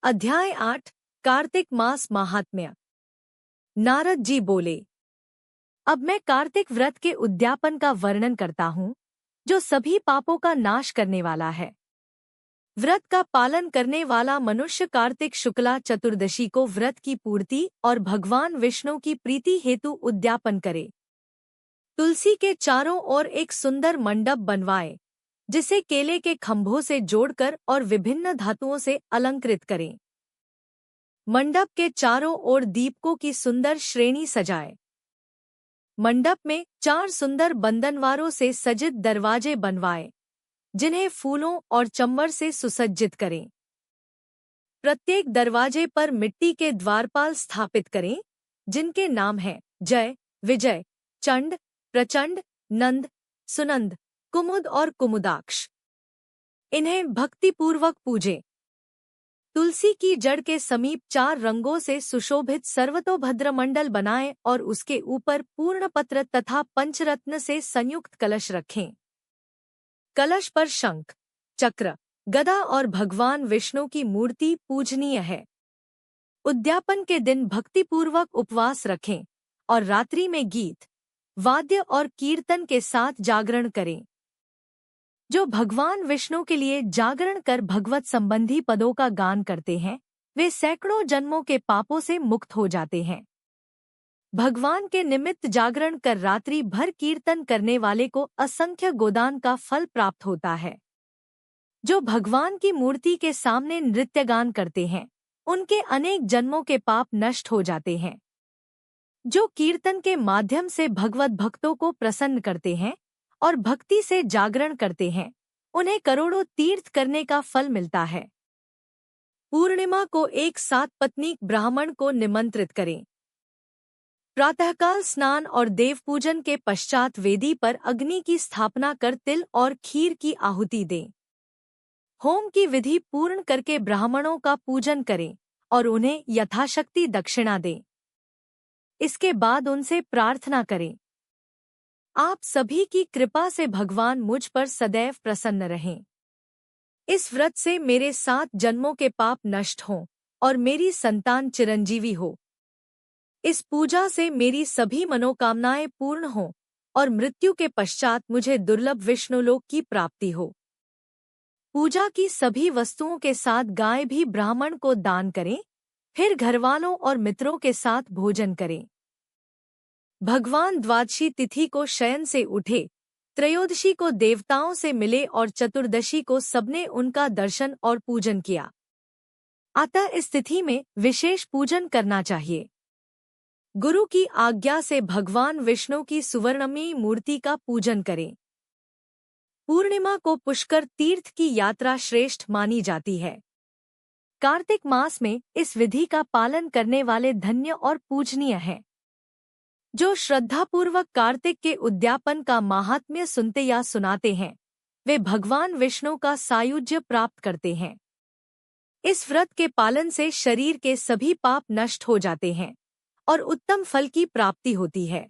अध्याय 8 कार्तिक मास महात्म्य। नारद जी बोले, अब मैं कार्तिक व्रत के उद्यापन का वर्णन करता हूँ, जो सभी पापों का नाश करने वाला है। व्रत का पालन करने वाला मनुष्य कार्तिक शुक्ला चतुर्दशी को व्रत की पूर्ति और भगवान विष्णु की प्रीति हेतु उद्यापन करे। तुलसी के चारों ओर एक सुंदर मंडप बनवाए, जिसे केले के खंभों से जोड़कर और विभिन्न धातुओं से अलंकृत करें। मंडप के चारों ओर दीपकों की सुंदर श्रेणी सजाए। मंडप में 4 सुंदर बंधनवारों से सजित दरवाजे बनवाए, जिन्हें फूलों और चंवर से सुसज्जित करें। प्रत्येक दरवाजे पर मिट्टी के द्वारपाल स्थापित करें, जिनके नाम हैं जय, विजय, चंड, प्रचंड, नंद, सुनंद, कुमुद और कुमुदाक्ष। इन्हें भक्तिपूर्वक पूजें। तुलसी की जड़ के समीप 4 रंगों से सुशोभित सर्वतोभद्र मंडल बनाएं और उसके ऊपर पूर्णपत्र तथा पंचरत्न से संयुक्त कलश रखें। कलश पर शंख, चक्र, गदा और भगवान विष्णु की मूर्ति पूजनीय है। उद्यापन के दिन भक्तिपूर्वक उपवास रखें और रात्रि में गीत, वाद्य और कीर्तन के साथ जागरण करें। जो भगवान विष्णु के लिए जागरण कर भगवत संबंधी पदों का गान करते हैं, वे सैकड़ों जन्मों के पापों से मुक्त हो जाते हैं। भगवान के निमित्त जागरण कर रात्रि भर कीर्तन करने वाले को असंख्य गोदान का फल प्राप्त होता है। जो भगवान की मूर्ति के सामने नृत्यगान करते हैं, उनके अनेक जन्मों के पाप नष्ट हो जाते हैं। जो कीर्तन के माध्यम से भगवत भक्तों को प्रसन्न करते हैं और भक्ति से जागरण करते हैं, उन्हें करोड़ों तीर्थ करने का फल मिलता है। पूर्णिमा को एक 7 पत्नीक ब्राह्मण को निमंत्रित करें। प्रातःकाल स्नान और देव पूजन के पश्चात वेदी पर अग्नि की स्थापना कर तिल और खीर की आहुति दें। होम की विधि पूर्ण करके ब्राह्मणों का पूजन करें और उन्हें यथाशक्ति दक्षिणा दें। इसके बाद उनसे प्रार्थना करें, आप सभी की कृपा से भगवान मुझ पर सदैव प्रसन्न रहें। इस व्रत से मेरे 7 जन्मों के पाप नष्ट हों और मेरी संतान चिरंजीवी हो। इस पूजा से मेरी सभी मनोकामनाएं पूर्ण हों और मृत्यु के पश्चात मुझे दुर्लभ विष्णुलोक की प्राप्ति हो। पूजा की सभी वस्तुओं के साथ गाय भी ब्राह्मण को दान करें, फिर घरवालों और मित्रों के साथ भोजन करें। भगवान द्वादशी तिथि को शयन से उठे, त्रयोदशी को देवताओं से मिले और चतुर्दशी को सबने उनका दर्शन और पूजन किया। अतः इस तिथि में विशेष पूजन करना चाहिए। गुरु की आज्ञा से भगवान विष्णु की सुवर्णमयी मूर्ति का पूजन करें। पूर्णिमा को पुष्कर तीर्थ की यात्रा श्रेष्ठ मानी जाती है। कार्तिक मास में इस विधि का पालन करने वाले धन्य और पूजनीय हैं। जो श्रद्धापूर्वक कार्तिक के उद्यापन का महात्म्य सुनते या सुनाते हैं, वे भगवान विष्णु का सायुज्य प्राप्त करते हैं। इस व्रत के पालन से शरीर के सभी पाप नष्ट हो जाते हैं और उत्तम फल की प्राप्ति होती है।